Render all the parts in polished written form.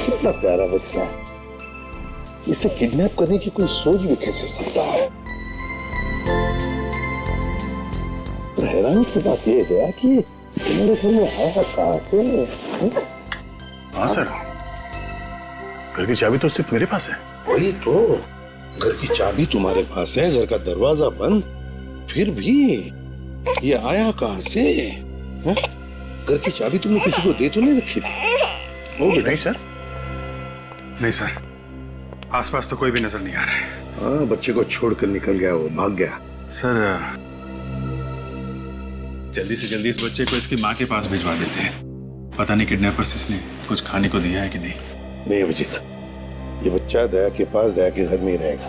कितना प्यारा बच्चा है, इसे किडनैप करने की कोई सोच भी कैसे सकता है। तो हैरानी की बात यह है कि मेरे घर में है कहां से? हाँ सर, घर की चाबी तो सिर्फ मेरे पास है। वही तो, घर की चाबी तुम्हारे पास है, घर का दरवाजा बंद, फिर भी ये आया कहां से? है? घर की चाबी तुमने किसी को दे तो नहीं रखी थी? वो नहीं सर, नहीं सर, आसपास तो कोई भी नजर नहीं आ रहा है। हाँ, बच्चे को छोड़कर निकल गया, वो भाग गया। सर जल्दी से जल्दी इस बच्चे को इसकी माँ के पास भिजवा देते हैं। पता नहीं किडनैपर्स इसने कुछ खाने को दिया है कि नहीं। नहीं अभिजीत, ये बच्चा दया के पास, दया के घर में ही रहेगा।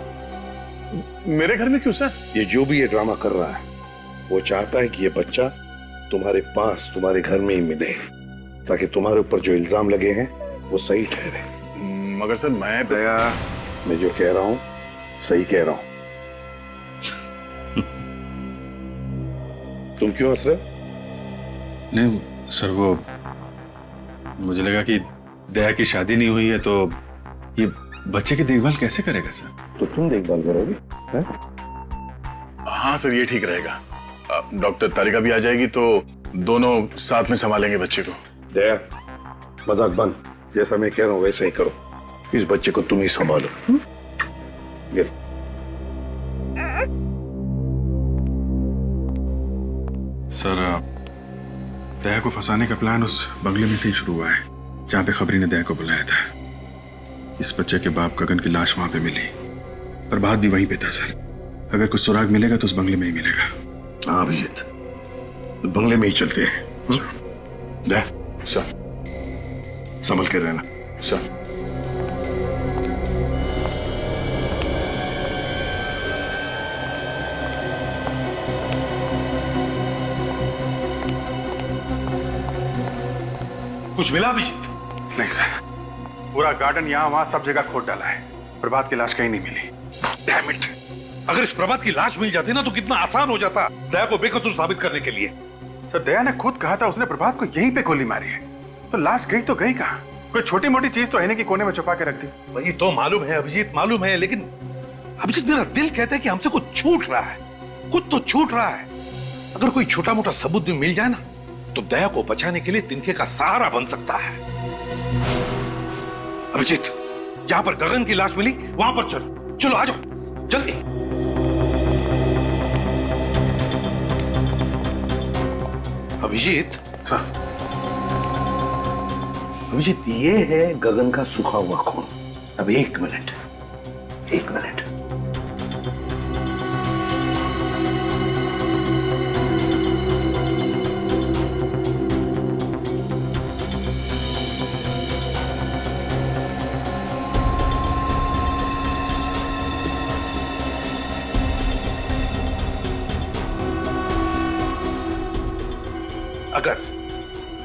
मेरे घर में क्यों सर? ये जो भी ये ड्रामा कर रहा है, वो चाहता है कि ये बच्चा तुम्हारे पास, तुम्हारे घर में ही मिले, ताकि तुम्हारे ऊपर जो इल्जाम लगे हैं वो सही ठहरे। मगर सर दया, मैं जो कह रहा हूं सही कह रहा हूं। तुम क्यों हंस रहे हो? नहीं सर, वो मुझे लगा कि दया की शादी नहीं हुई है तो ये बच्चे की देखभाल कैसे करेगा सर? तो तुम देखभाल करोगे? हाँ सर, ये ठीक रहेगा। डॉक्टर तारिका भी आ जाएगी तो दोनों साथ में संभालेंगे बच्चे को। दया, मजाक बंद, जैसा मैं कह रहा हूं वैसे ही करो। इस बच्चे को तुम ही संभालो। सर दया को फंसाने का प्लान उस बंगले में से ही शुरू हुआ है जहां पे खबरी ने दया को बुलाया था। इस बच्चे के बाप गगन की लाश वहां पे मिली, प्रभात भी वहीं पे था सर। अगर कुछ सुराग मिलेगा तो उस बंगले में ही मिलेगा। हाँ अभिजीत, बंगले में ही चलते हैं। दया, सर संभल के रहना। सर कुछ मिला अभिजीत? नहीं सर, पूरा गार्डन यहाँ वहां सब जगह खोद डाला है, प्रभात की लाश कहीं नहीं मिली। Damn it! अगर इस प्रभात की लाश मिल जाती ना तो कितना आसान हो जाता दया को बेकसूर साबित करने के लिए। सर दया ने खुद कहा था उसने प्रभात को यहीं पे गोली मारी है, तो लाश गई तो गई कहाँ? कोई छोटी मोटी चीज तो है नहीं कि कोने में छुपा के रख दी। वही तो मालूम है अभिजीत, मालूम है, लेकिन अभिजीत मेरा दिल कहता है कि हमसे कुछ छूट रहा है, कुछ तो छूट रहा है। अगर कोई छोटा मोटा सबूत भी मिल जाए ना तो दया को बचाने के लिए तिनके का सहारा बन सकता है। अभिजीत, जहां पर गगन की लाश मिली वहां पर चलो, चलो आ जाओ जल्दी। अभिजीत सर, अभिजीत, ये है गगन का सूखा हुआ खून। अब एक मिनट, एक मिनट।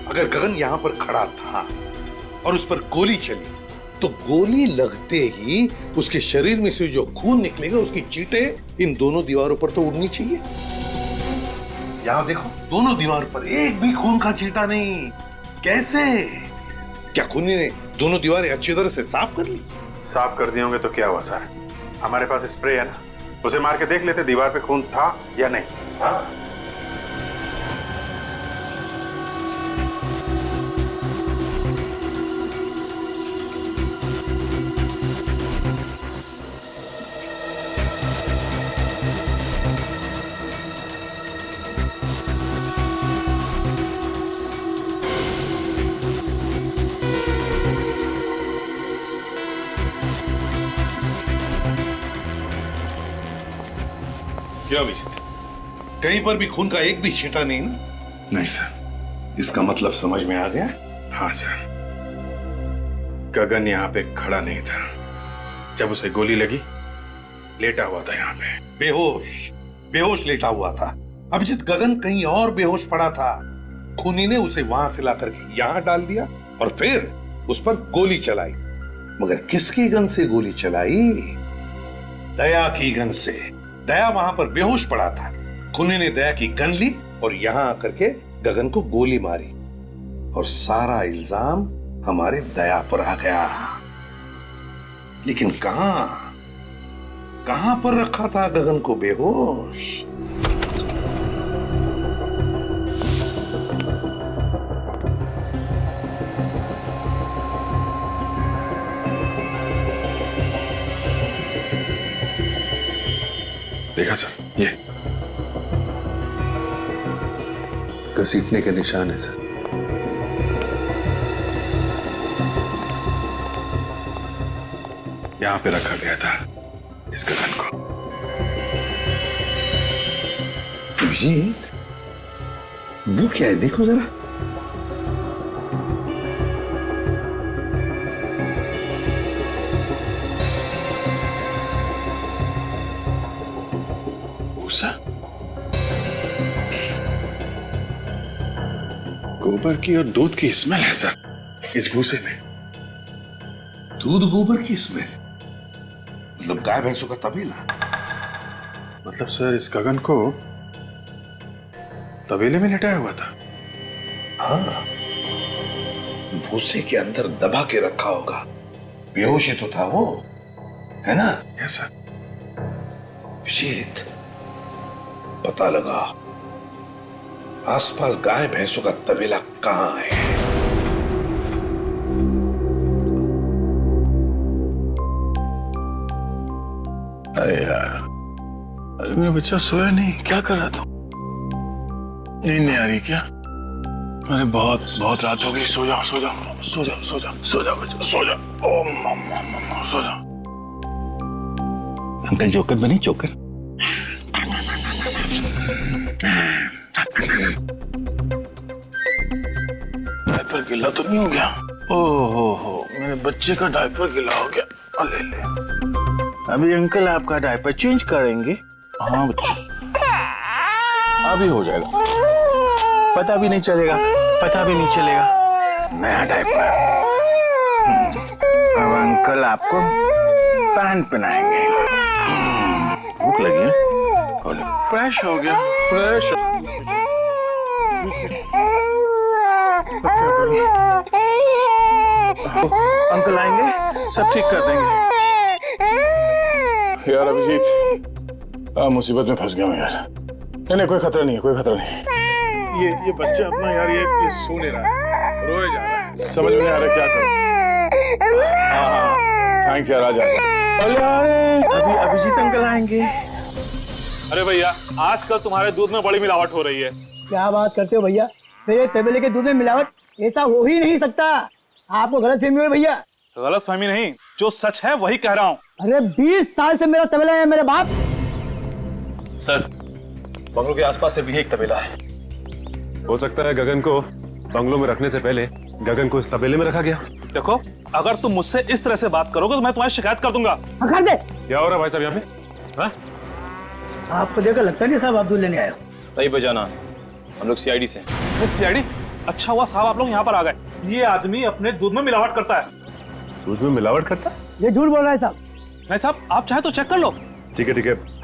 अगर गगन यहां पर खड़ा था और उस पर गोली चली तो गोली लगते ही उसके शरीर में से जो खून निकलेगा उसकी चींटें इन दोनों दीवारों पर तो उड़नी चाहिए। यहां देखो, दोनों दीवार पर एक भी खून का चींटा नहीं। कैसे? क्या खूनी ने दोनों दीवारें अच्छी तरह से साफ कर ली? साफ कर दिए होंगे तो क्या हुआ सर, हमारे पास स्प्रे है ना, उसे मार के देख लेते दीवार पे खून था या नहीं। हाँ? क्या अभिजीत, कहीं पर भी खून का एक भी छींटा नहीं ना? नहीं सर। इसका मतलब समझ में आ गया? हाँ सर, गगन यहाँ पे खड़ा नहीं था जब उसे गोली लगी, लेटा हुआ था यहाँ पे बेहोश, बेहोश लेटा हुआ था। अभिजीत, गगन कहीं और बेहोश पड़ा था, खूनी ने उसे वहां से लाकर के यहां डाल दिया और फिर उस पर गोली चलाई। मगर किसकी गन से गोली चलाई? दया की गन से। दया वहां पर बेहोश पड़ा था, खूनी ने दया की गन ली और यहां आकर के गगन को गोली मारी और सारा इल्जाम हमारी दया पर आ गया। लेकिन कहां पर रखा था गगन को बेहोश? देखा सर, ये घसीटने के निशान है सर। यहां पे रखा गया था इस गगन को। अभिजीत, वो क्या है? देखो जरा। भूसा, गोबर की और दूध की स्मेल है सर इस भूसे में। दूध गोबर की स्मेल? मतलब गाय भैंसों का तबेला? मतलब सर इस गगन को तबेले में लटाया हुआ था। हाँ, भूसे के अंदर दबा के रखा होगा। बेहोश ही तो था वो, है ना? Yes sir. अभिजीत, पता लगा आसपास गाय भैंसों का तबेला कहां है। अरे यार, अरे मेरा बच्चा सोया नहीं, क्या कर रहा था? नींद नहीं आ रही क्या? अरे बहुत रात हो गई। सो जाओ सो जाओ सो जाओ सो जाओ सो जाओ बच्चा, सो जाओ। ओ मम्मा सो जाओ। अंकल जोकर बने, जोकर। डायपर गीला तो नहीं हो गया? ओहो, मेरे बच्चे का डायपर गीला हो गया। ले अभी अंकल आपका डायपर चेंज करेंगे। हाँ बच्चे, अभी हो जाएगा। पता भी नहीं चलेगा, पता भी नहीं चलेगा। नया डायपर। अब अंकल आपको पैंट पहनाएंगे। भूख लगी है? फ्रेश हो गया, फ्रेश। अंकल आएंगे, सब ठीक कर देंगे। यार अभिजीत, मुसीबत में फंस गया हूँ यार। नहीं कोई खतरा नहीं है, कोई खतरा नहीं। ये बच्चा अपना यार ये सो नहीं रहा है, रोए जा रहा है। समझ में नहीं आ रहा क्या करूं। हाँ, थैंक्स यार, आ जाएगा। अभी अभिजीत अंकल आएंगे। अरे भैया, आजकल तुम्हारे दूध में बड़ी मिलावट हो रही है। क्या बात करते हो भैया? मेरे तबेले के दूध में मिलावट? ऐसा हो ही नहीं सकता। आपको गलतफहमी हुई भैया। गलतफहमी नहीं, जो सच है वही कह रहा हूँ। अरे 20 साल से मेरा तबेला है मेरे बाप। सर, बंगलों के आसपास से भी एक तबेला है। हो सकता है गगन को बंगलों में रखने से पहले गगन को इस तबेले में रखा गया। देखो, अगर तुम मुझसे इस तरह से बात करोगे तो मैं तुम्हारी शिकायत कर दूंगा। कर दे। क्या हो रहा है भाई साहब यहाँ पे? हाँ? आपको देखकर लगता नहीं साहब आप दूध लेने आए हो। सही बजाना, हम लोग सीआईडी से। सीआईडी? अच्छा हुआ साहब आप लोग यहाँ पर आ गए। ये आदमी अपने दूध में मिलावट करता है। दूध में मिलावट करता? ये झूठ बोल रहा है साहब। नहीं साहब, आप चाहे तो चेक कर लो। ठीक है,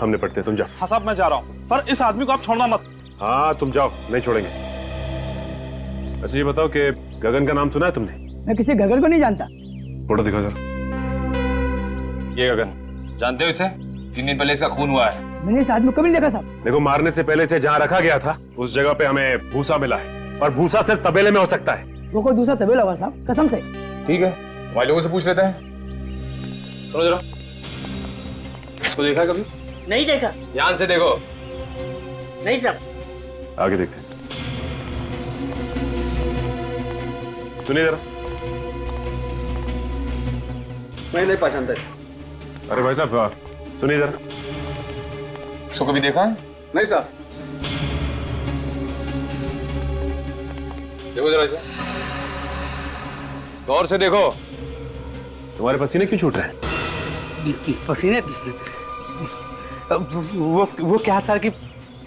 हम निपटते हैं, तुम जाओ। हाँ साहब, मैं जा रहा हूँ, पर इस आदमी को आप छोड़ना मत। हाँ तुम जाओ, नहीं छोड़ेंगे। अच्छा ये बताओ कि गगन का नाम सुना है तुमने? मैं किसी गगन को नहीं जानता। फोटो दिखाओ जरा। ये गगन, जानते हो इसे? 3 दिन पहले इसका खून हुआ है। मैंने इस आदमी को कभी नहीं देखा साहब। देखो, मारने से पहले से जहाँ रखा गया था उस जगह पे हमें भूसा मिला है, और भूसा सिर्फ तबेले में हो सकता है। वो कोई दूसरा तबेला होगा साहब, कसम से। ठीक है, हमारे लोगों से पूछ लेते हैं। सुनो जरा, इसको देखा कभी? नहीं देखा। ध्यान से देखो। नहीं साहब। आगे देखते हैं। सुनिए जरा। मैं नहीं पहचानता। अरे भाई साहब सुनिए जरा। इसको कभी देखा है? नहीं साहब। देखो जरा इसे, गौर से देखो। तुम्हारे पसीने क्यों छूट रहे हैं? पसीने? वो क्या सर की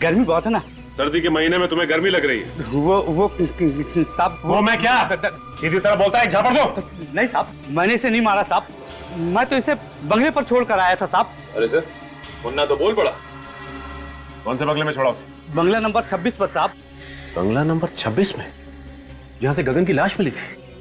गर्मी बहुत है ना। सर्दी के महीने में तुम्हें गर्मी लग रही है? वो साहब। वो मैं क्या सीधी तरह बोलता है, एक झापड़ दो। नहीं साहब, मैंने इसे नहीं मारा साहब। मैं तो इसे बंगले पर छोड़ कर आया था साहब। अरे सर, मुन्ना तो बोल पड़ा। कौन से बंगले में छोड़ा उसे? बंगला नंबर 26 पर साहब। बंगला नंबर 26 में, जहाँ से गगन की लाश मिली थी?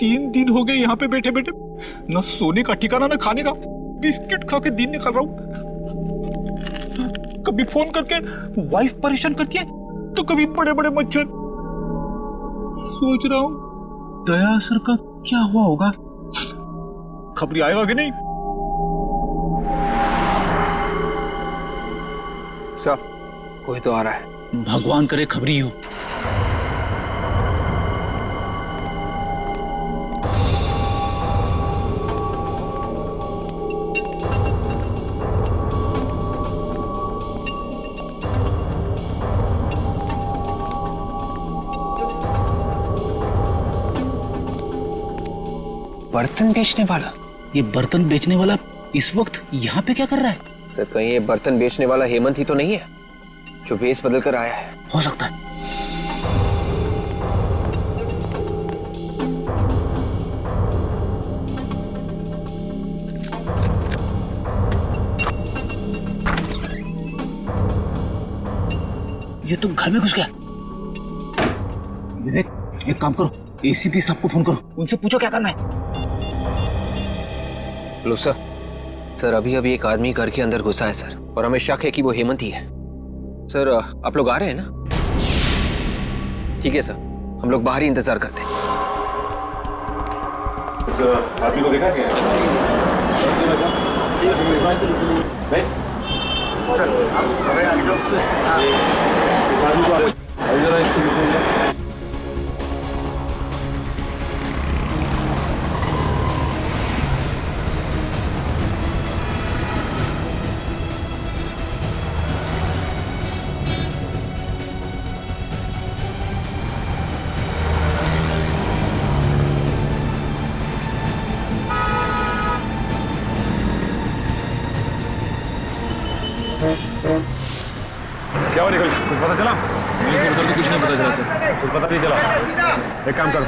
3 दिन हो गए यहाँ पे बैठे बैठे, न सोने का ठिकाना न खाने का, बिस्किट खा के दिन निकाल रहा हूँ। कभी फोन करके वाइफ परेशान करती है तो कभी बड़े बड़े मच्छर। सोच रहा हूँ दया सर का क्या हुआ होगा, खबरी आएगा कि नहीं। सर कोई तो आ रहा है। भगवान करे खबरी हो। बर्तन बेचने वाला? ये बर्तन बेचने वाला इस वक्त यहाँ पे क्या कर रहा है? सर कहीं ये बर्तन बेचने वाला हेमंत ही तो नहीं है जो वेश बदल कर आया है? हो सकता है। ये तो घर में घुस गया। विवेक एक काम करो, एसीपी सबको फोन करो, उनसे पूछो क्या करना है। लो सर अभी अभी एक आदमी घर के अंदर घुसा है सर, और हमें शक है कि वो हेमंत ही है। सर आप लोग आ रहे हैं ना? ठीक है सर, हम लोग बाहर ही इंतजार करते हैं। आदमी को देखा क्या? क्या हुआ निकल, कुछ पता चला? उधर तो कुछ नहीं पता चला सर। कुछ पता नहीं चला। एक काम करो,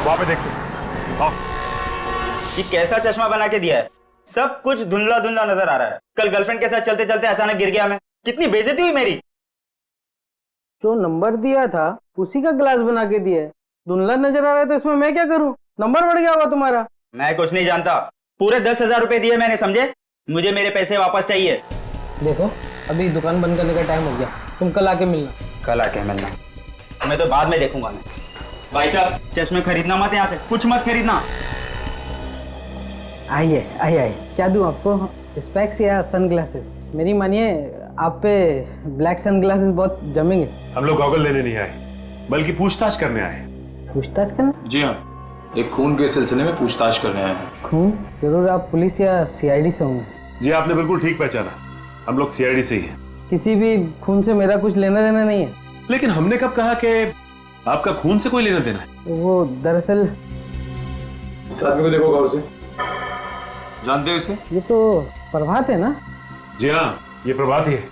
वहां पे देखते। आओ। ये कैसा चश्मा बना के दिया है, सब कुछ धुंधला धुंधला नजर आ रहा है। कल गर्लफ्रेंड के साथ चलते चलते अचानक गिर गया मैं, कितनी बेइज्जती हुई मेरी। जो नंबर दिया था उसी का ग्लास बना के दिया है, धुंधला नजर आ रहा है तो इसमें मैं क्या करूं? नंबर बढ़ गया होगा तुम्हारा। मैं कुछ नहीं जानता, पूरे 10,000 रुपए दिए मैंने, समझे? मुझे मेरे पैसे वापस चाहिए। देखो अभी दुकान बंद करने का टाइम हो गया, तुम कल आके मिलना। कल आके मिलना? मैं तो बाद में देखूंगा। मैं भाई साहब चश्मे खरीदना मत, यहाँ से कुछ मत खरीदना। आइए आइए, क्या दूं आपको, स्पेक्स या सनग्लासेस? मेरी मानिए आप पे ब्लैक सनग्लासेस बहुत जमेंगे। हम लोग गॉगल लेने नहीं आए, बल्कि पूछताछ करने आए। पूछताछ करना? जी हाँ, एक खून के सिलसिले में पूछताछ करने आए हैं। खून? जरूर आप पुलिस या सीआईडी से होंगे। जी आपने बिल्कुल ठीक पहचाना, हम लोग सीआईडी से ही हैं। किसी भी खून से मेरा कुछ लेना देना नहीं है। लेकिन हमने कब कहा कि आपका खून से कोई लेना देना है? वो दरअसल इस आदमी को देखो गौर से, जानते हो इसे? ये तो प्रभात है ना? जी हाँ, ये प्रभात ही है।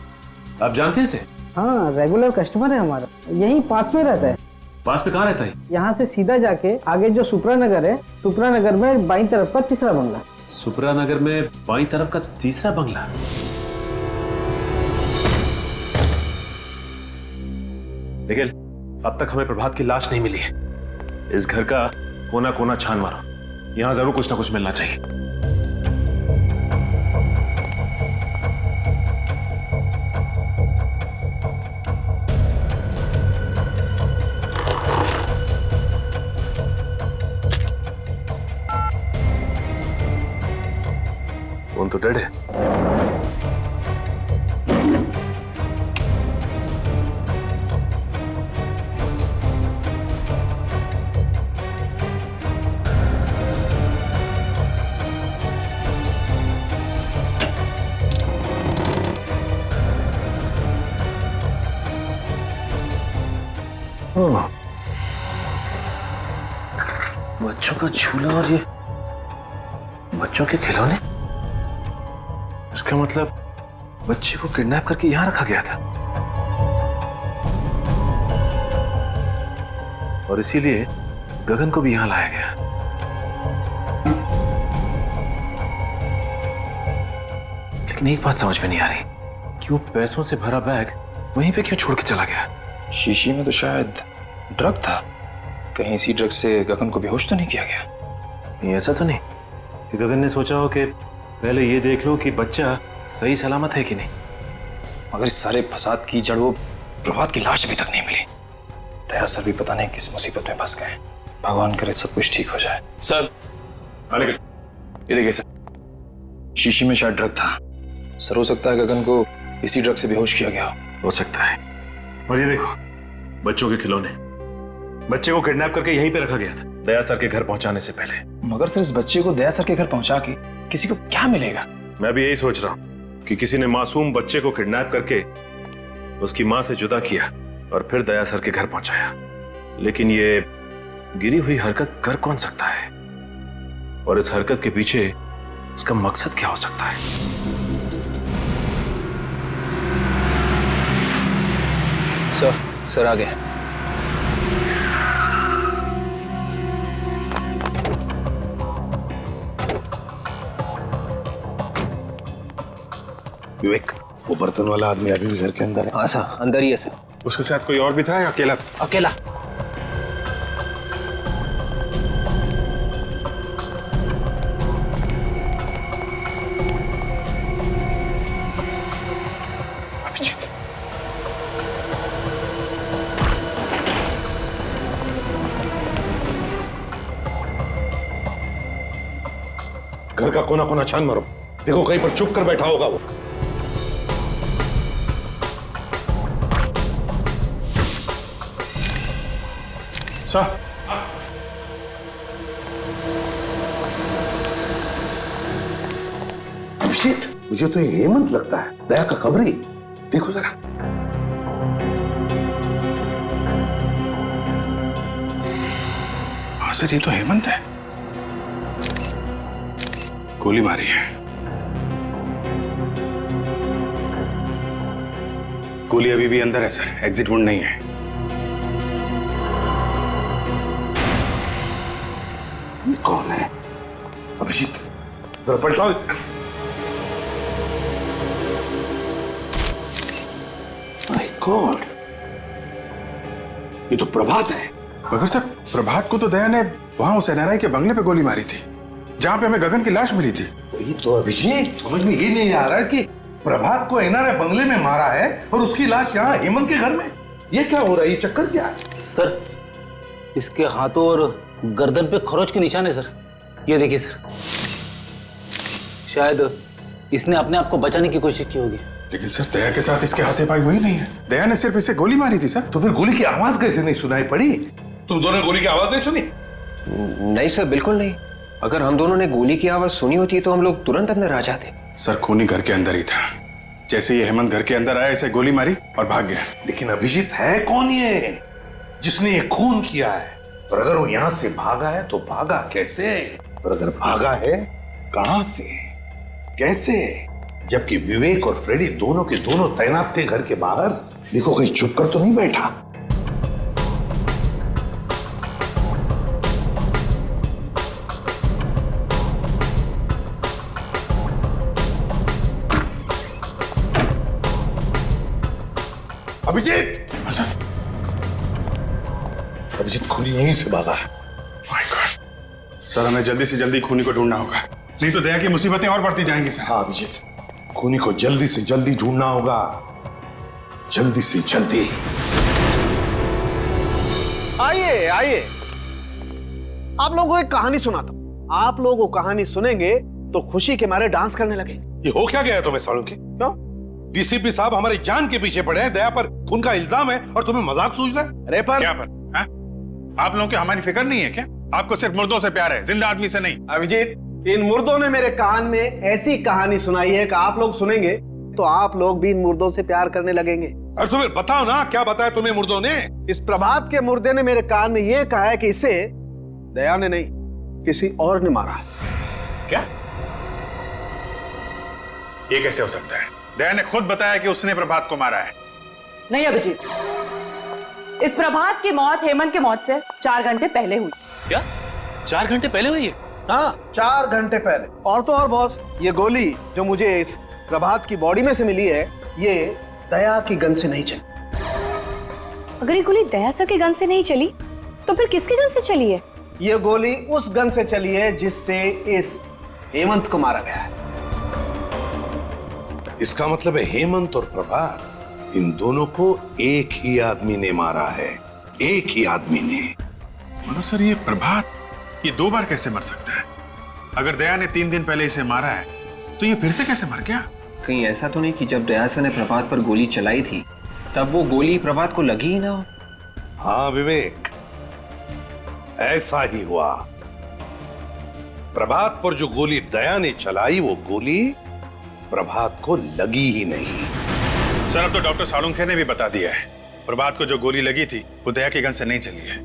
आप जानते हैं इसे? हाँ, रेगुलर कस्टमर है हमारा, यहीं पास में रहता है। पास में कहाँ रहता है? यहाँ से सीधा जाके आगे जो सुप्रा नगर है, सुप्रा नगर में बाईं तरफ का तीसरा बंगला। सुप्रा नगर में बाईं तरफ का तीसरा बंगला? निखिल, अब तक हमें प्रभात की लाश नहीं मिली है। इस घर का कोना कोना छान मारो, यहां जरूर कुछ ना कुछ मिलना चाहिए। फोन तो डेड है। बच्चों का झूला और ये बच्चों के खिलौने, इसका मतलब बच्चे को किडनैप करके यहां रखा गया था और इसीलिए गगन को भी यहां लाया गया। लेकिन एक बात समझ में नहीं आ रही कि वो पैसों से भरा बैग वहीं पे क्यों छोड़ के चला गया? शीशी में तो शायद ड्रग था। कहीं इसी ड्रग से गगन को बेहोश तो नहीं किया गया? ये ऐसा तो नहीं कि गगन ने सोचा हो कि पहले ये देख लो कि बच्चा सही सलामत है कि नहीं। मगर इस सारे फसाद की जड़ वो प्रभात की लाश अभी तक नहीं मिली। दया सर भी पता नहीं किस मुसीबत में फंस गए। भगवान करे सब कुछ ठीक हो जाए। सर ये देखिए सर, शीशी में शायद ड्रग था। सर हो सकता है गगन को इसी ड्रग से बेहोश किया गया हो सकता है। और ये देखो बच्चों के खिलौने, बच्चे को किडनैप करके यहीं पे रखा गया था दया सर के घर पहुंचाने से पहले। मगर सर इस बच्चे को दया सर के घर पहुंचा के किसी को क्या मिलेगा? मैं भी यही सोच रहा हूं कि किसी ने मासूम बच्चे को किडनैप करके उसकी मां से जुदा किया और फिर दया सर के घर पहुंचाया। लेकिन ये गिरी हुई हरकत कर कौन सकता है, और इस हरकत के पीछे उसका मकसद क्या हो सकता है? सर आ गए। विवेक, वो बर्तन वाला आदमी अभी भी घर के अंदर है? हाँ सर, अंदर ही है सर। उसके साथ कोई और भी था या अकेला था? अकेला। अभिजीत, घर का कोना कोना छान मारो, देखो कहीं पर चुप कर बैठा होगा वो। सर अभिजीत, मुझे तो ये हेमंत लगता है, दया का कबरी। देखो जरा। हाँ सर, ये तो हेमंत है। गोली मारी है। गोली अभी भी अंदर है सर, एग्जिट वुंड नहीं है। ये कौन है? अभिजीत, जरा पलटाओ इसे। माय गॉड, ये तो प्रभात है। मगर सर, प्रभात को तो दया ने वहां उस एनआरआई के बंगले पे गोली मारी थी, जहां पे हमें गगन की लाश मिली थी। ये तो अभिजीत समझ में ये नहीं आ रहा है कि प्रभात को एनआरआई बंगले में मारा है और उसकी लाश यहाँ हेमंत के घर में। ये क्या हो रहा है? ये चक्कर क्या है? सर, इसके हाथों और गर्दन पे खरोच के निशान है सर। ये देखिए सर, शायद इसने अपने आप को बचाने की कोशिश की होगी। लेकिन सर, दया के साथ इसके हाथापाई हुई नहीं है। दया ने सिर्फ इसे गोली मारी थी सर। तो फिर गोली की आवाज कैसे नहीं सुनाई पड़ी? तुम दोनों गोली की आवाज नहीं सुनी? नहीं सर, बिल्कुल नहीं। अगर हम दोनों ने गोली की आवाज सुनी होती तो हम लोग तुरंत अंदर आ जाते। सर, खूनी घर के अंदर ही था। जैसे ये हेमंत घर के अंदर आया, इसे गोली मारी और भाग गया। लेकिन अभिजीत है कौन ये जिसने ये खून किया है? और अगर वो यहां से भागा है तो भागा कैसे? और अगर भागा है कहां से, कैसे? जबकि विवेक और फ्रेडी दोनों के दोनों तैनात थे घर के बाहर। देखो कहीं चुप कर तो नहीं बैठा। अभिजीत, अभिजीत खूनी यहीं से भागा है। माय गॉड, सर हमें जल्दी से जल्दी खूनी को ढूंढना होगा, नहीं तो दया की मुसीबतें और बढ़ती जाएंगी सर। हाँ अभिजीत, खूनी को जल्दी से जल्दी ढूंढना होगा, जल्दी से जल्दी। आइए आइए, आप लोगों को एक कहानी सुनाता हूं। आप लोग वो कहानी सुनेंगे तो खुशी के मारे डांस करने लगेंगे। ये हो क्या गया तुम्हें सालों के? क्यों? डीसीपी साहब हमारी जान के पीछे पड़े हैं, दया पर खून का इल्जाम है और तुम्हें मजाक सूझ रहा है? अरे पर क्या पर? हा? आप लोगों की हमारी फिक्र नहीं है क्या? आपको सिर्फ मुर्दों से प्यार है, जिंदा आदमी से नहीं। अभिजीत, इन मुर्दों ने मेरे कान में ऐसी कहानी सुनाई है कि आप लोग सुनेंगे तो आप लोग भी इन मुर्दों से प्यार करने लगेंगे। और तुम्हें बताओ ना, क्या बताया तुम्हें मुर्दों ने? इस प्रभात के मुर्दे ने मेरे कान में यह कहा है कि इसे दया ने नहीं, किसी और ने मारा है। क्या? ये कैसे हो सकता है? दया ने खुद बताया कि उसने प्रभात को मारा है। नहीं अभिजीत, इस प्रभात की मौत हेमंत की मौत से 4 घंटे पहले हुई। क्या 4 घंटे पहले हुई है? हाँ, 4 घंटे पहले। और तो और बॉस, ये गोली जो मुझे इस प्रभात की बॉडी में से मिली है, ये दया की गन से नहीं चली। अगर ये गोली दया सर के गन से नहीं चली तो फिर किसके गन से चली है? ये गोली उस गन से चली है जिससे इस हेमंत को मारा गया है। इसका मतलब है हेमंत और प्रभात, इन दोनों को एक ही आदमी ने मारा है, एक ही आदमी ने। मगर सर ये प्रभात, ये 2 बार कैसे मर सकता है? अगर दया ने 3 दिन पहले इसे मारा है तो ये फिर से कैसे मर गया? कहीं ऐसा तो नहीं कि जब दया सर ने प्रभात पर गोली चलाई थी तब वो गोली प्रभात को लगी ही ना हो? हाँ विवेक, ऐसा ही हुआ। प्रभात पर जो गोली दया ने चलाई वो गोली प्रभात को लगी ही नहीं। सर अब तो डॉक्टर सालुंखे ने भी बता दिया है, प्रभात को जो गोली लगी थी वो दया की गन से नहीं चली है।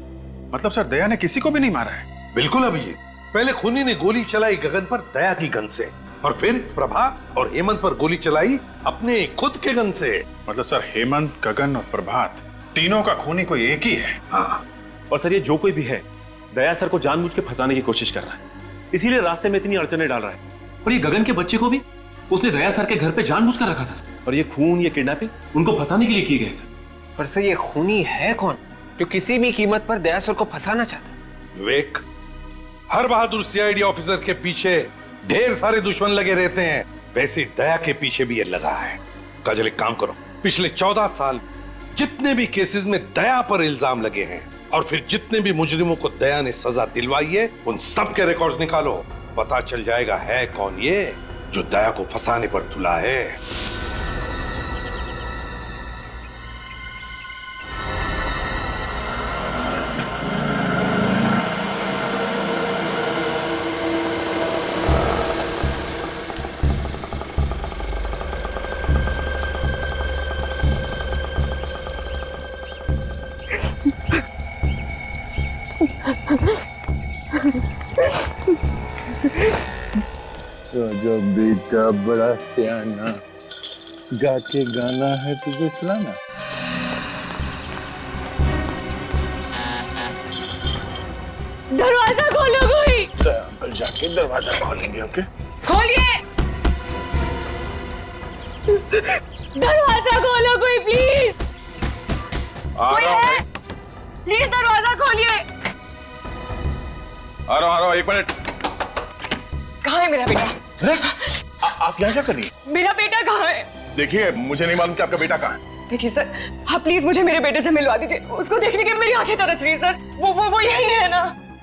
मतलब सर दया ने किसी को भी नहीं मारा है? बिल्कुल अभिजीत, पहले खूनी ने गोली चलाई गगन पर दया की गन से, और फिर प्रभात और हेमंत पर गोली चलाई अपने खुद के गन से। मतलब सर हेमंत, गगन और प्रभात तीनों का खूनी कोई एक ही है। हाँ, और सर ये जो कोई भी है दया सर को जानबूझ के फंसाने की कोशिश कर रहा है, इसीलिए रास्ते में इतनी अड़चने डाल रहा है। और ये गगन के बच्चे को भी उसने दया सर के घर पे जानबूझ कर रखा था सर। और ये खून, ये किडनैपिंग उनको फंसाने के लिए की गई सर। पर सर ये खूनी है कौन जो किसी भी कीमत पर दया सर को फंसाना चाहता है? विवेक, हर बहादुर सीआईडी ऑफिसर के पीछे ढेर सारे दुश्मन लगे रहते हैं, वैसे दया के पीछे भी ये लगा है। काजल एक काम करो, पिछले 14 साल जितने भी केसेस में दया पर इल्जाम लगे हैं और फिर जितने भी मुजरिमों को दया ने सजा दिलवाई है उन सब के रिकॉर्ड्स निकालो। पता चल जाएगा है कौन ये जो दया को फंसाने पर तुला है। जो बेटा बड़ा सियाना, गा के गाना है तुझे सुनाना। दरवाजा खोलो कोई। अंकल जाके दरवाजा खोलेंगे। ओके खोलिए, दरवाजा खोलो कोई प्लीज। कोई है? प्लीज दरवाजा खोलिए। आ रहा हूं 1 मिनट। कहाँ है मेरा बेटा? आप यहाँ क्या कर रही है? मेरा बेटा कहाँ है? देखिए मुझे नहीं मालूम कि आपका बेटा कहाँ है। देखिए सर, आप प्लीज मुझे मेरे बेटे से मिलवा दीजिए। उसको देखने के मेरी आंखें तरस रही है सर। वो यही है ना?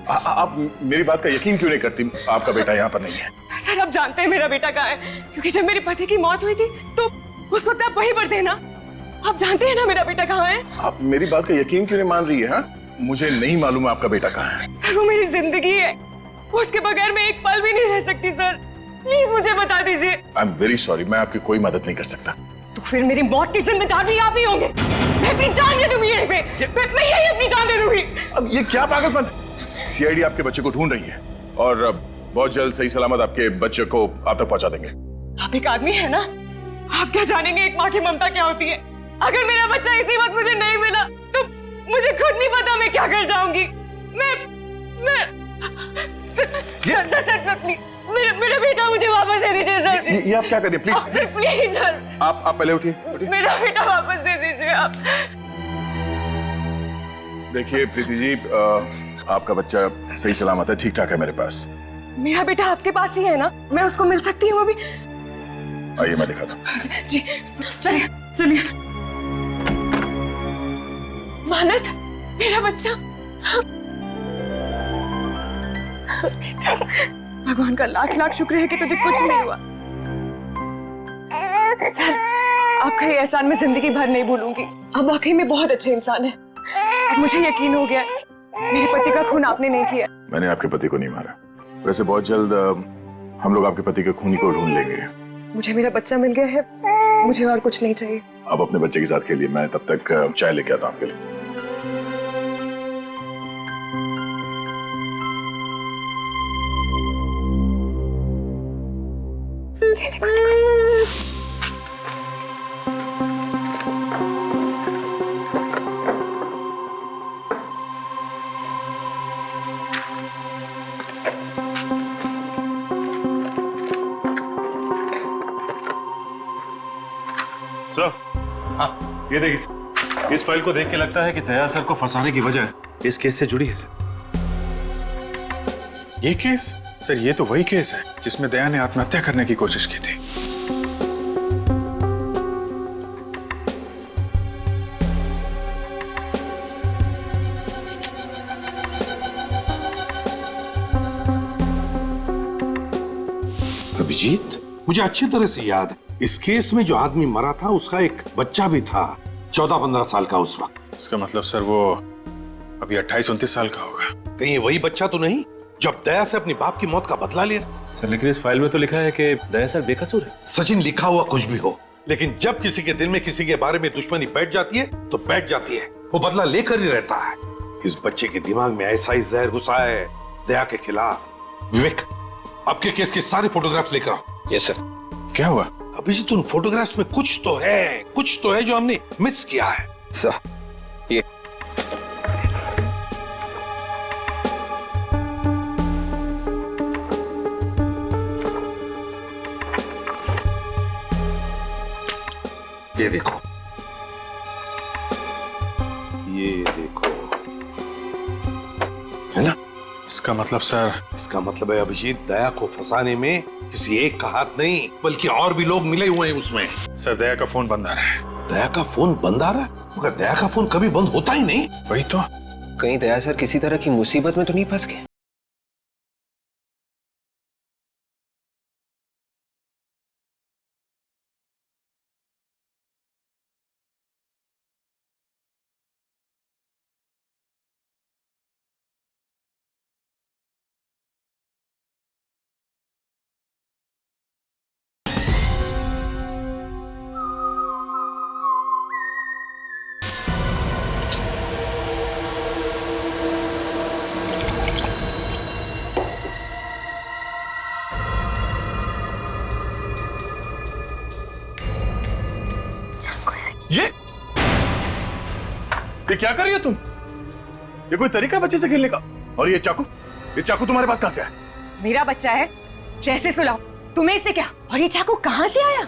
आप मेरी बात का यकीन क्यों नहीं करती? आपका बेटा यहाँ पर नहीं है। सर आप जानते हैं मेरा बेटा कहाँ है, क्योंकि जब मेरे पति की मौत हुई थी तो उस वक्त आप वहीं पर थे ना। आप जानते हैं ना मेरा बेटा कहाँ है? आप मेरी बात का यकीन क्यों नहीं मान रही है? हाँ, मुझे नहीं मालूम आपका बेटा कहाँ है। सर वो मेरी जिंदगी है, उसके बगैर मैं एक पल भी नहीं रह सकती सर। प्लीज मुझे बता दीजिए। आई एम वेरी सॉरी, मैं आपकी कोई मदद नहीं कर सकता। तो फिर मेरी मौत की जिम्मेदार भी आप ही होंगे। मैं अपनी जान दे दूंगी यहीं पे। मैं यही अपनी जान दे दूंगी। अब ये क्या पागलपन? सीआईडी आपके बच्चे को ढूंढ रही है और बहुत जल्द सही सलामत आपके बच्चे को आप तक पहुंचा देंगे। आप एक आदमी है ना, आप क्या जानेंगे एक माँ की ममता क्या होती है। अगर मेरा बच्चा इसी वक्त मुझे नहीं मिला तो मुझे खुद नहीं पता मैं क्या कर जाऊंगी। मैं सर प्लीज मेरा बेटा मुझे वापस दे दीजिए सर। ये आप क्या करिए प्लीज प्लीज सर। आप पहले उठिए। मेरा बेटा वापस दे दीजिए आप। देखिए प्रीति जी, आपका बच्चा सही सलामत है, ठीक ठाक है मेरे पास। मेरा बेटा आपके पास ही है ना? मैं उसको मिल सकती हूँ अभी? आइए मैं दिखाता हूँ। जी चलिए चलिए। मानत, मेरा बच्चा। भगवान का लाख लाख शुक्र है कि तुझे कुछ नहीं हुआ। सर आपका ये एहसान मैं जिंदगी भर नहीं भूलूंगी। आप वाकई में बहुत अच्छे इंसान हैं। अब मुझे यकीन हो गया मेरे पति का खून आपने नहीं किया। मैंने आपके पति को नहीं मारा। वैसे बहुत जल्द हम लोग आपके पति के खूनी को ढूंढ लेंगे। मुझे मेरा बच्चा मिल गया है, मुझे और कुछ नहीं चाहिए। आप अपने बच्चे के साथ खेलिए, मैं तब तक चाय लेके आता हूँ आपके लिए। सर, हाँ, ये देखिए, इस फाइल को देख के लगता है कि दया सर को फंसाने की वजह इस केस से जुड़ी है सर। ये केस? सर ये तो वही केस है जिसमें दया ने आत्महत्या करने की कोशिश की थी। अभिजीत, मुझे अच्छी तरह से याद है इस केस में जो आदमी मरा था उसका एक बच्चा भी था, 14-15 साल का उस वक्त। इसका मतलब सर वो अभी 28-29 साल का होगा। कहीं ये वही बच्चा तो नहीं जब दया से अपनी बाप की मौत का बदला लिया? सर लेकिन इस फाइल में तो लिखा है कि दया सर बेकसूर है। सचिन, लिखा हुआ कुछ भी हो, लेकिन जब किसी के दिल में किसी के बारे में दुश्मनी बैठ जाती है तो बैठ जाती है, वो बदला लेकर ही रहता है। इस बच्चे के दिमाग में ऐसा ही जहर घुसा है दया के खिलाफ। विवेक, आपके केस के सारे फोटोग्राफ्स लेकर आओ। Yes sir. क्या हुआ? अभिजीत, उन फोटोग्राफ्स में कुछ तो है जो हमने मिस किया है। सर ये देखो, ये देखो, है ना? इसका मतलब सर? इसका मतलब है अभिजीत, दया को फंसाने में किसी एक का हाथ नहीं बल्कि और भी लोग मिले हुए हैं उसमें। सर दया का फोन बंद आ रहा है। दया का फोन बंद आ रहा है? मगर दया का फोन कभी बंद होता ही नहीं। वही तो। कहीं दया सर किसी तरह की मुसीबत में तो नहीं फंस गए? ये क्या कर रही हो तुम? ये कोई तरीका है बच्चे से खेलने का? और ये चाकू तुम्हारे पास कहां से आया? मेरा बच्चा है, जैसे सुलाओ। तुम्हें इससे क्या? और ये चाकू कहां से आया?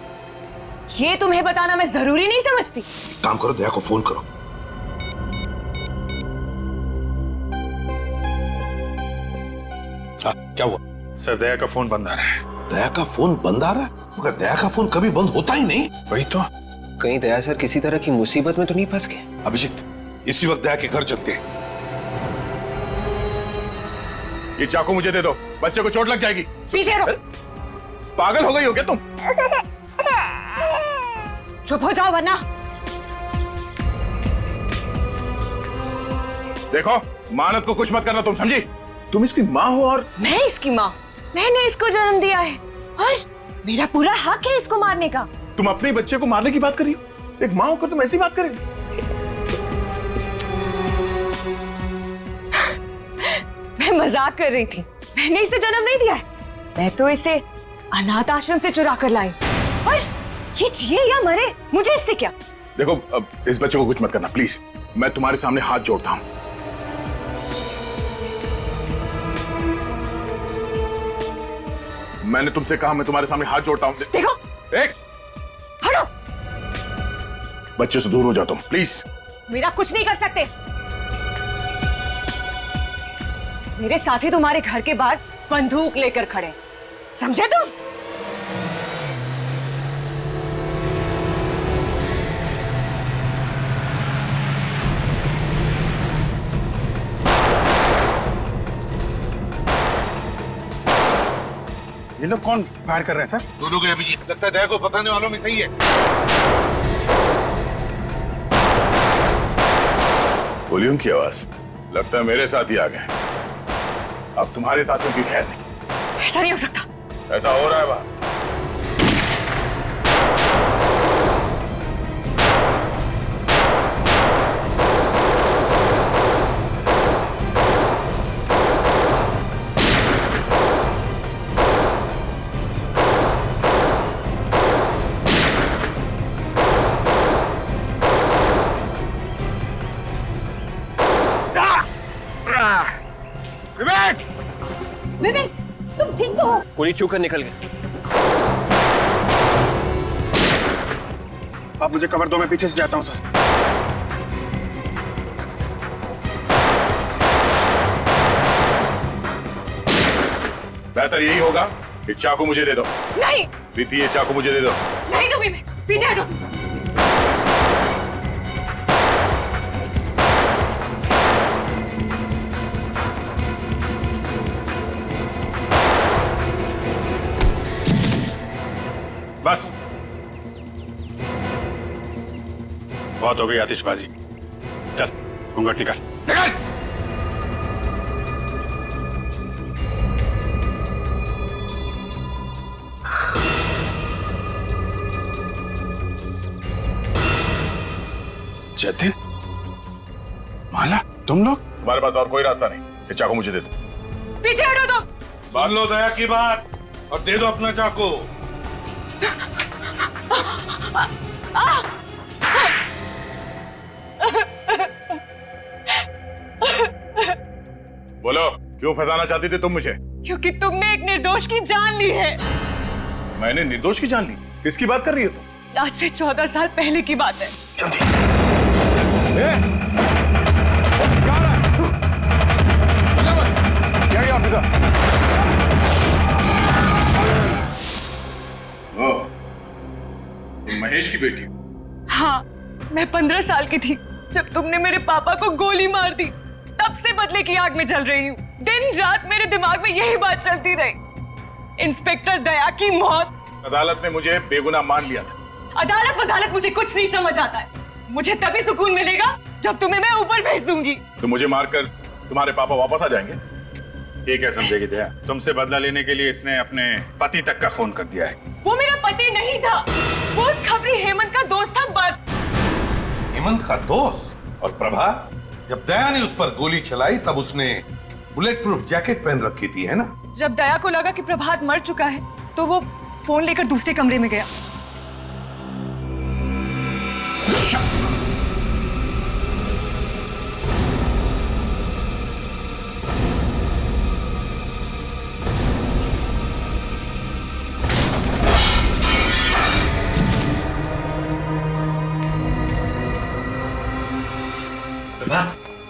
ये तुम्हें बताना मैं जरूरी नहीं समझती। काम करो, दया को फोन करो। क्या हुआ? सर दया का फोन बंद आ रहा है। दया का फोन बंद आ रहा है? मगर दया का फोन कभी बंद होता ही नहीं। वही तो। कहीं दया सर किसी तरह की मुसीबत में तो नहीं फंस गए? अभिजीत, इसी वक्त दया के घर चलते हैं। ये चाकू मुझे दे दो, बच्चे को चोट लग जाएगी। पीछे रहो। पागल हो गई हो क्या तुम? चुप हो जाओ वरना। देखो, मानत को कुछ मत करना, तुम समझी? तुम इसकी माँ हो और मैं इसकी माँ। मैंने इसको जन्म दिया है और मेरा पूरा हक है इसको मारने का। तुम अपने बच्चे को मारने की बात कर रही हो? एक माँ होकर तुम ऐसी बात करेगी? मैं मजाक कर रही थी। मैंने इसे जन्म नहीं दिया है, मैं तो इसे अनाथ आश्रम से चुरा कर लाई। और ये जिए या मरे, मुझे इससे क्या? देखो, अब इस बच्चे को कुछ मत करना प्लीज। मैं तुम्हारे सामने हाथ जोड़ता हूं। मैंने तुमसे कहा मैं तुम्हारे सामने हाथ जोड़ता हूं। देखो, एक हटो। बच्चे से दूर हो जाओ तुम प्लीज। मेरा कुछ नहीं कर सकते। मेरे साथी तुम्हारे घर के बाहर बंदूक लेकर खड़े, समझे तुम? ये लोग कौन फायर कर रहे हैं सर? दोनों के अभिजीत, लगता है दया को फंसाने वालों में सही है। गोलियों की आवाज, लगता है मेरे साथ ही आ गए। अब तुम्हारे साथियों की खैर नहीं। ऐसा नहीं हो सकता। ऐसा हो रहा है बात। विवेक, तुम ठीक तो हो? गोली चूक कर निकल गए। आप मुझे कवर दो, मैं पीछे से जाता हूं सर। बेहतर यही होगा कि चाकू मुझे दे दो। नहीं प्रीति, ये चाकू मुझे दे दो। नहीं दूंगी मैं, पीछे हटो। बस, बहुत हो गई आतिशबाजी। चल घूंघट निकाल। निकाल। जतिन, माला, तुम लोग? तुम्हारे पास और कोई रास्ता नहीं, ये चाकू मुझे दे दो। पीछे हटो तुम। सुन लो दया की बात और दे दो अपना चाकू। बोलो, क्यों फंसाना चाहती थी तुम मुझे? क्योंकि तुमने एक निर्दोष की जान ली है। मैंने निर्दोष की जान ली? किसकी बात कर रही हो तुम? आज से 14 साल पहले की बात है। तुम महेश की बेटी? हाँ, मैं 15 साल की थी जब तुमने मेरे पापा को गोली मार दी। तब से बदले की आग में जल रही हूँ। दिन रात मेरे दिमाग में यही बात चलती रही। इंस्पेक्टर दया की मौत। अदालत ने मुझे बेगुनाह मान लिया था। अदालत मुझे कुछ नहीं समझ आता है। मुझे तभी सुकून मिलेगा जब तुम्हें मैं ऊपर भेज दूंगी। तो मुझे मारकर तुम्हारे पापा वापस आ जाएंगे? ये क्या समझेगी दया? तुमसे बदला लेने के लिए इसने अपने पति तक का खून कर दिया है। वो मेरा पति नहीं था, वो उस खबरी हेमंत का दोस्त था बस। हेमंत का दोस्त? और प्रभा? जब दया ने उस पर गोली चलाई तब उसने बुलेट प्रूफ जैकेट पहन रखी थी, है ना? जब दया को लगा कि प्रभात मर चुका है तो वो फोन लेकर दूसरे कमरे में गया।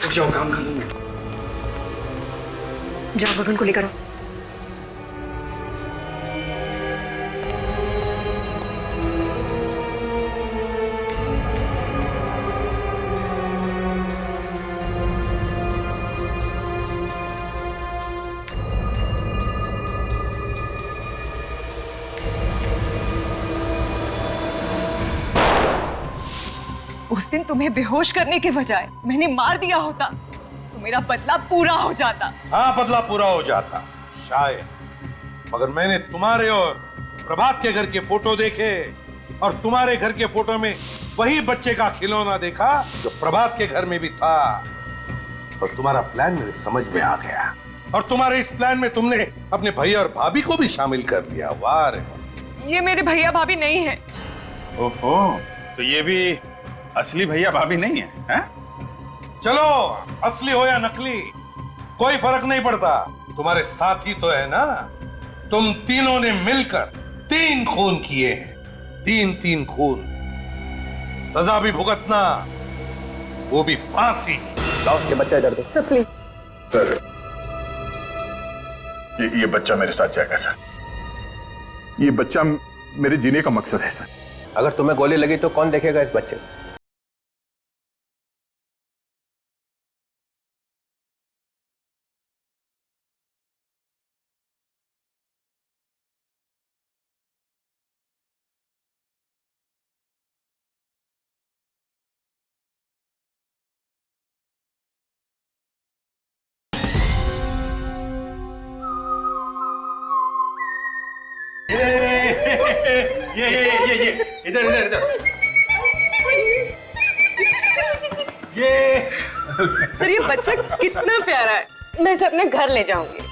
उठ जाओ, काम खत्म है। जाओ गगन को लेकर आओ। उस दिन तुम्हें बेहोश करने के बजाय मैंने मार दिया होता तो मेरा बदला पूरा हो जाता। हाँ, बदला पूरा हो जाता शायद, मगर मैंने तुम्हारे और प्रभात के घर के फोटो देखे और तुम्हारे घर के फोटो में वही बच्चे का खिलौना देखा जो प्रभात के घर में भी था। और तुम्हारा प्लान मेरे समझ में आ गया और तुम्हारे इस प्लान में तुमने अपने भैया और भाभी को भी शामिल कर लिया। वाह रे वाह। ये मेरे भैया भाभी नहीं है। ओहो, तो ये भी असली भैया भाभी नहीं है, हैं? चलो, असली हो या नकली कोई फर्क नहीं पड़ता, तुम्हारे साथी तो है ना। तुम तीनों ने मिलकर 3 खून किए हैं, 3 खून। सजा भी भुगतना, वो भी फांसी। लाओ ये बच्चा इधर दो। Sir please. सर, ये बच्चा मेरे साथ जाएगा सर। ये बच्चा मेरे जीने का मकसद है सर। अगर तुम्हें गोली लगी तो कौन देखेगा इस बच्चे को? ये इधर इधर इधर। ये सर, ये बच्चा कितना प्यारा है। मैं इसे अपने घर ले जाऊंगी।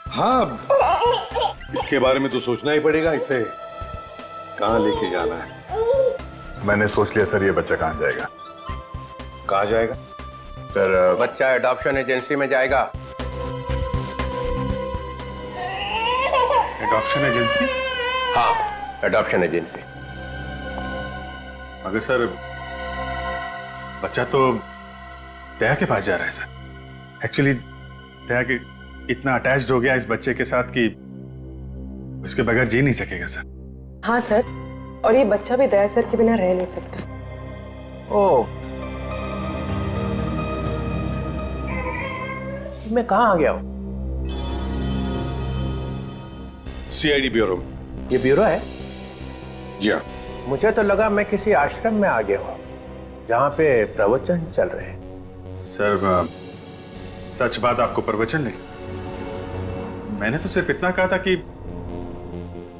हाँ, इसके बारे में तो सोचना ही पड़ेगा, इसे कहाँ लेके जाना है। मैंने सोच लिया सर, ये बच्चा कहाँ जाएगा? कहाँ जाएगा सर? बच्चा एडॉप्शन एजेंसी में जाएगा। Adoption agency? हाँ, एडॉप्शन एजेंसी। मगर सर, बच्चा तो दया के पास जा रहा है सर। एक्चुअली दया कि इतना अटैच्ड हो गया इस बच्चे के साथ कि उसके बगैर जी नहीं सकेगा सर। हाँ सर, और ये बच्चा भी दया सर के बिना रह नहीं सकता। ओह, मैं कहाँ आ गया हूँ? CID bureau. ये ब्यूरो है? जी हाँ। मुझे तो लगा मैं किसी आश्रम में आ गया हूँ जहाँ पे प्रवचन चल रहे हैं। सर सच बात आपको प्रवचन लगी? मैंने तो सिर्फ इतना कहा था कि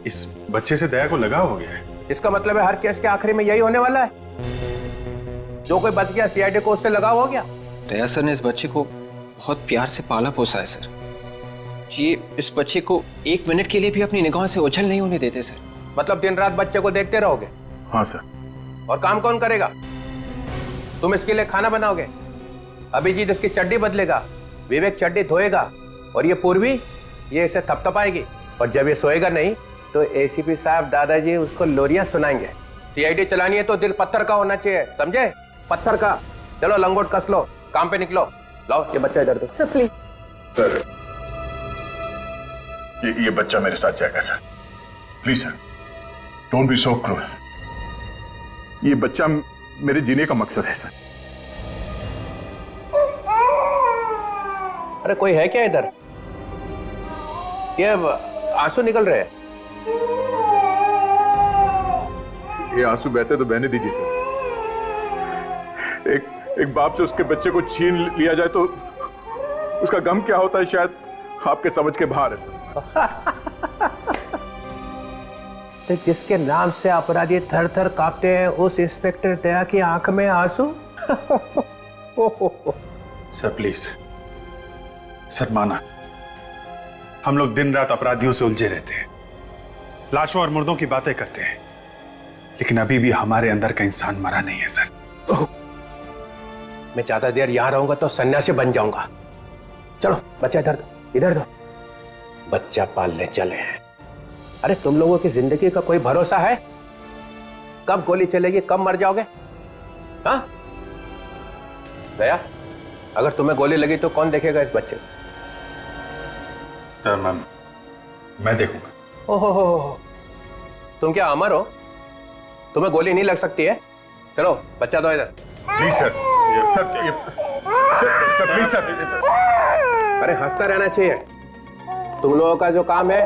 इस बच्चे से दया को लगाव हो गया है। इसका मतलब है हर केस के आखिरी में यही होने वाला है? जो कोई बच गया सीआईडी को उससे लगाव हो गया? दया सर ने इस बच्चे को बहुत प्यार से पाला पोसा है सर। ये इस बच्चे को 1 मिनट के लिए भी अपनी निगाहों से ओझल नहीं होने देते सर। मतलब दिन रात बच्चे को देखते रहोगे? हाँ सर। और काम कौन करेगा? तुम इसके लिए खाना बनाओगे, अभिजीत इसकी चड्डी बदलेगा, विवेक चड्डी धोएगा, और ये पूर्वी ये इसे थपथपाएगी, और जब ये सोएगा नहीं तो एसीपी साहब दादाजी उसको लोरियां सुनाएंगे। सीआईडी चलानी है तो दिल पत्थर का होना चाहिए, समझे? पत्थर का। चलो लंगोट कस लो, काम पे निकलो। लाओ ये बच्चा इधर दो। Sir please. सर ये बच्चा मेरे साथ जाएगा sir. Please sir, don't be so cruel. ये बच्चा मेरे जीने का मकसद है सर। अरे कोई है क्या इधर? ये आंसू निकल रहे हैं। ये आंसू बहते तो बहने दीजिए सर। एक बाप से उसके बच्चे को छीन लिया जाए तो उसका गम क्या होता है शायद आपके समझ के बाहर है सर। तो जिसके नाम से अपराधी थर थर कांपते हैं उस इंस्पेक्टर दया की आंख में आंसू? सर प्लीज, सर माना, हम लोग दिन रात अपराधियों से उलझे रहते हैं, लाशों और मुर्दों की बातें करते हैं, लेकिन अभी भी हमारे अंदर का इंसान मरा नहीं है सर। मैं ज्यादा देर यहां रहूंगा तो सन्यासी बन जाऊंगा। चलो बच्चा इधर दो, इधर दो। बच्चा पालने चले हैं। अरे तुम लोगों की जिंदगी का कोई भरोसा है? कब गोली चलेगी, कब मर जाओगे? हाँ दया, अगर तुम्हें गोली लगी तो कौन देखेगा इस बच्चे को? सर मैं देखूंगा। ओहो, तुम क्या अमर हो? तुम्हें गोली नहीं लग सकती है? चलो बच्चा दो इधर। Please sir, sir please sir. अरे हंसता रहना चाहिए। तुम लोगों का जो काम है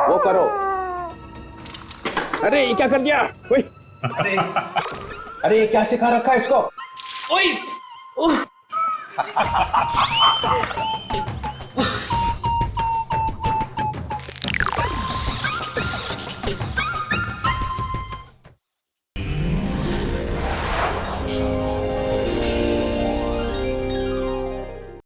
वो करो। अरे ये क्या कर दिया? अरे ये क्या सिखा रखा है इसको? ओए!